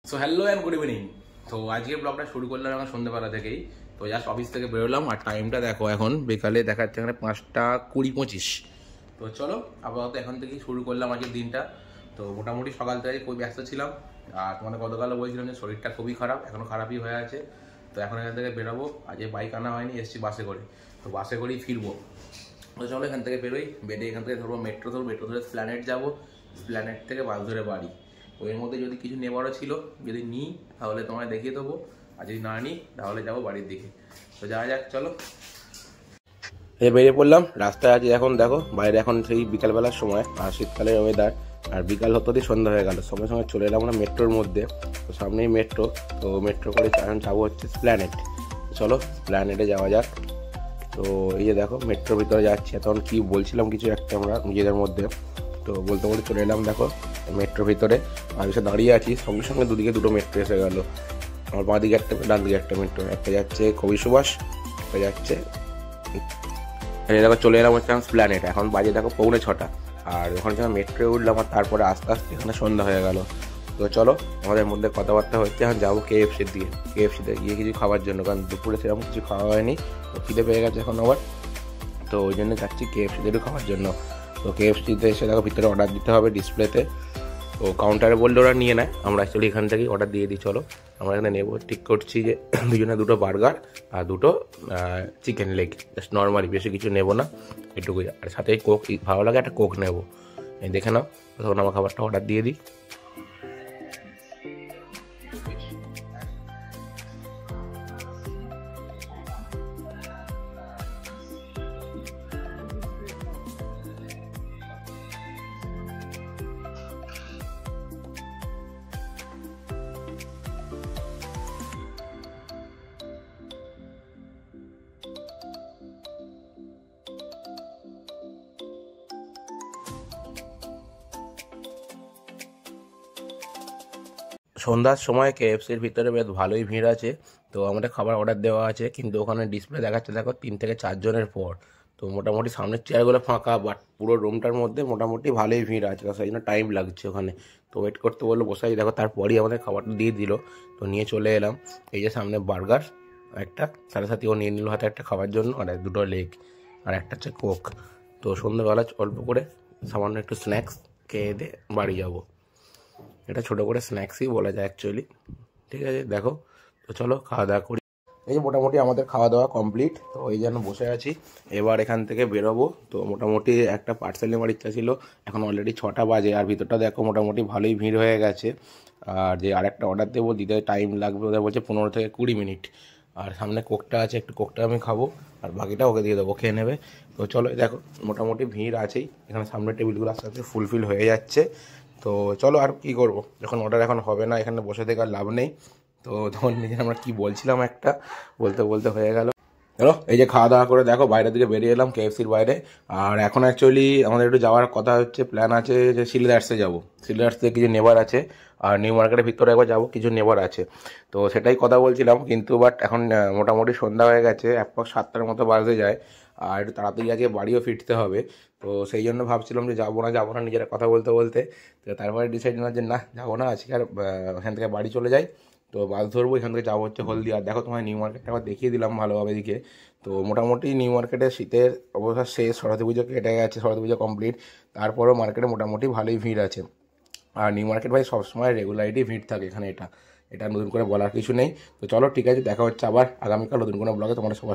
So hello and good evening. তো আজকের ব্লগটা শুরু করলাম এখন সন্ধ্যেবেলা থেকেই। তো জাস্ট অফিস থেকে বেরোলাম আর টাইমটা দেখো এখন বিকালে দেখাচ্ছে এখানে 5:20-25। তো চলো আপাতত এখন থেকেই শুরু করলাম আজকের দিনটা। তো মোটামুটি সকাল থেকে খুবই ব্যস্ত ছিলাম। আর তোমাদের গতকালও বলছিলাম যে শরীরটা খুবই খারাপ, এখনও খারাপই হয়ে আছে। তো এখন এখান থেকে বেরোবো, আজকে বাইক আনা হয়নি, এসছি বাসে করে। তো বাসে করেই ফিরবো। তো চলো এখান থেকে বেরোই, বেরিয়ে এখান থেকে ধরবো মেট্রো ধরে স্প্ল্যানেট যাবো, স্প্ল্যানেট থেকে বাস ধরে বাড়ি। তো এর মধ্যে যদি কিছু নেবারও ছিল, যদি নিই তাহলে তোমায় দেখিয়ে দেবো, আর যদি না নিই তাহলে যাবো বাড়ির দিকে। তো যাওয়া যাক, চলো। এই বেরিয়ে পড়লাম, রাস্তায় আছি এখন। দেখো বাইরে এখন সেই বিকালবেলার সময়, আর শীতকালের ওয়েদার, আর বিকাল হতেই সন্ধ্যা হয়ে গেল। সঙ্গে সঙ্গে চলে এলাম আমরা মেট্রোর মধ্যে। তো সামনেই মেট্রো, তো মেট্রো করে এখন যাবো হচ্ছে স্প্ল্যানেট। চলো স্প্ল্যানেটে যাওয়া যাক। তো এই যে দেখো মেট্রোর ভিতরে যাচ্ছি। তখন কি বলছিলাম কিছু একটা আমরা নিজেদের মধ্যে, তো বলতে বলতে চলে এলাম দেখো মেট্রোর ভিতরে। আর এসে দাঁড়িয়ে আছি, সঙ্গে সঙ্গে দুদিকে দুটো মেট্রো এসে গেল। আমার বাঁ দিকে একটা, ডান দিকে একটা মেট্রো। একটা যাচ্ছে কবি সুভাষ, একটা যাচ্ছে। দেখো চলে এলাম হচ্ছে স্প্ল্যানেট। এখন বাজে দেখো 6:45। আর ওখানে যখন মেট্রোয় উঠলাম আর তারপরে আস্তে আস্তে এখানে সন্ধ্যা হয়ে গেল। তো চলো আমাদের মধ্যে কথাবার্তা হচ্ছে, এখন যাবো কেএফসির দিকে। কেএফসিতে গিয়ে কিছু খাবার জন্য, কারণ দুপুরে সেরকম কিছু খাওয়া হয়নি। তো খিদে পেয়ে গেছে এখন আবার। তো ওই জন্য যাচ্ছি কেএফসিতে একটু খাওয়ার জন্য। তো কেএফসিতে এসে দেখো ভিতরে অর্ডার দিতে হবে ডিসপ্লেতে। তো কাউন্টারে বললে ওরা নিয়ে নেয়, আমরা অ্যাকচুয়ালি এখান থেকেই অর্ডার দিয়ে দিই। চলো আমরা এখানে নেবো, ঠিক করছি যে দুজনে দুটো বার্গার আর দুটো চিকেন লেগ, জাস্ট নর্মালি, বেশি কিছু নেবো না, এটুকুই। আর সাথে কোক, ভালো লাগে একটা কোক নেবো। এই দেখে নাও। তখন আমার খাবারটা অর্ডার দিয়ে দিই। সন্ধ্যার সময় কেএফসির ভিতরে বেশ ভালোই ভিড় আছে। তো আমাদের খাবার অর্ডার দেওয়া আছে, কিন্তু ওখানে ডিসপ্লে দেখাচ্ছে দেখো 3 থেকে 4 জনের পর। তো মোটামুটি সামনের চেয়ারগুলো ফাঁকা, বাট পুরো রুমটার মধ্যে মোটামুটি ভালোই ভিড় আছে। তো সেই জন্য টাইম লাগছে ওখানে। তো ওয়েট করতে বললো, বসাই দেখো। তারপরই আমাদের খাবারটা দিয়ে দিল। তো নিয়ে চলে এলাম। এই যে সামনে বার্গার একটা, সাথে সাথে ও নিয়ে নিল হাতে একটা খাবার জন্য, আর দুটো লেগ, আর একটা হচ্ছে কোক। তো সন্ধ্যেবেলা অল্প করে সামান্য একটু স্ন্যাক্স খেয়ে দিয়ে বাড়ি যাবো। এটা ছোটো করে স্ন্যাক্সই বলা যায় অ্যাকচুয়ালি। ঠিক আছে দেখো। তো চলো খাওয়া দাওয়া করি। এই যে মোটামুটি আমাদের খাওয়া দাওয়া কমপ্লিট। তো এই জন্য বসে আছি, এবার এখান থেকে বেরোবো। তো মোটামুটি একটা পার্সেল নেওয়ার ইচ্ছা ছিল, এখন অলরেডি 6টা বাজে। আর ভিতরটা দেখো মোটামুটি ভালোই ভিড় হয়ে গেছে। আর যে আরেকটা অর্ডার দেবো, দিতে টাইম লাগবে, ওদের বলছে 15 থেকে 20 মিনিট। আর সামনে কোকটা আছে, একটু কোকটা আমি খাবো, আর বাকিটা ওকে দিয়ে দেবো, খেয়ে নেবে। তো চলো দেখো মোটামুটি ভিড় আছেই এখানে, সামনের টেবিলগুলো আস্তে আস্তে ফুলফিল হয়ে যাচ্ছে। তো চলো আর কি করবো, যখন অর্ডার এখন হবে না, এখানে বসে থেকে আর লাভ নেই। তো তখন নিজে আমরা কি বলছিলাম একটা, বলতে বলতে হয়ে গেল। হ্যালো, এই যে খাওয়া দাওয়া করে দেখো বাইরের দিকে বেরিয়ে এলাম কেএফসির বাইরে। আর এখন অ্যাকচুয়ালি আমাদের একটু যাওয়ার কথা হচ্ছে, প্ল্যান আছে যে শিলদার্সে যাবো। শিলদার্স থেকে কিছু নেবার আছে, আর নিউ মার্কেটের ভিতরে একবার যাবো, কিছু নেবার আছে। তো সেটাই কথা বলছিলাম, কিন্তু বাট এখন মোটামুটি সন্ধ্যা হয়ে গেছে, অ্যাপ্রক্স 7টার মতো বাজতে যায়। আর একটু তাড়াতাড়ি আজকে বাড়িও ফিরতে হবে। তো সেই জন্য ভাবছিলাম যে যাবো না নিজেরা কথা বলতে বলতে। তো তারপরে ডিসাইড না যে না যাবো না আজকে, আর এখান থেকে বাড়ি চলে যাই। তো বাস ধরবো, এখান থেকে যাবো হচ্ছে হলদিয়া। দেখো তোমার নিউ মার্কেটটা আবার দেখিয়ে দিলাম ভালোভাবে দিকে। তো মোটামুটি নিউ মার্কেটে শীতের অবস্থা শেষ, সরস্বতী পুজো কেটে গেছে, সরস্বতী পুজো কমপ্লিট। তারপরেও মার্কেটে মোটামুটি ভালোই ভিড় আছে। আর নিউ মার্কেট ভাই সবসময় রেগুলারিটি ভিড় থাকে এখানে, এটা এটা নতুন করে বলার কিছু নেই। তো চলো ঠিক আছে, দেখা হচ্ছে আবার আগামীকাল নতুন কোনো ব্লগে তোমাদের সবার।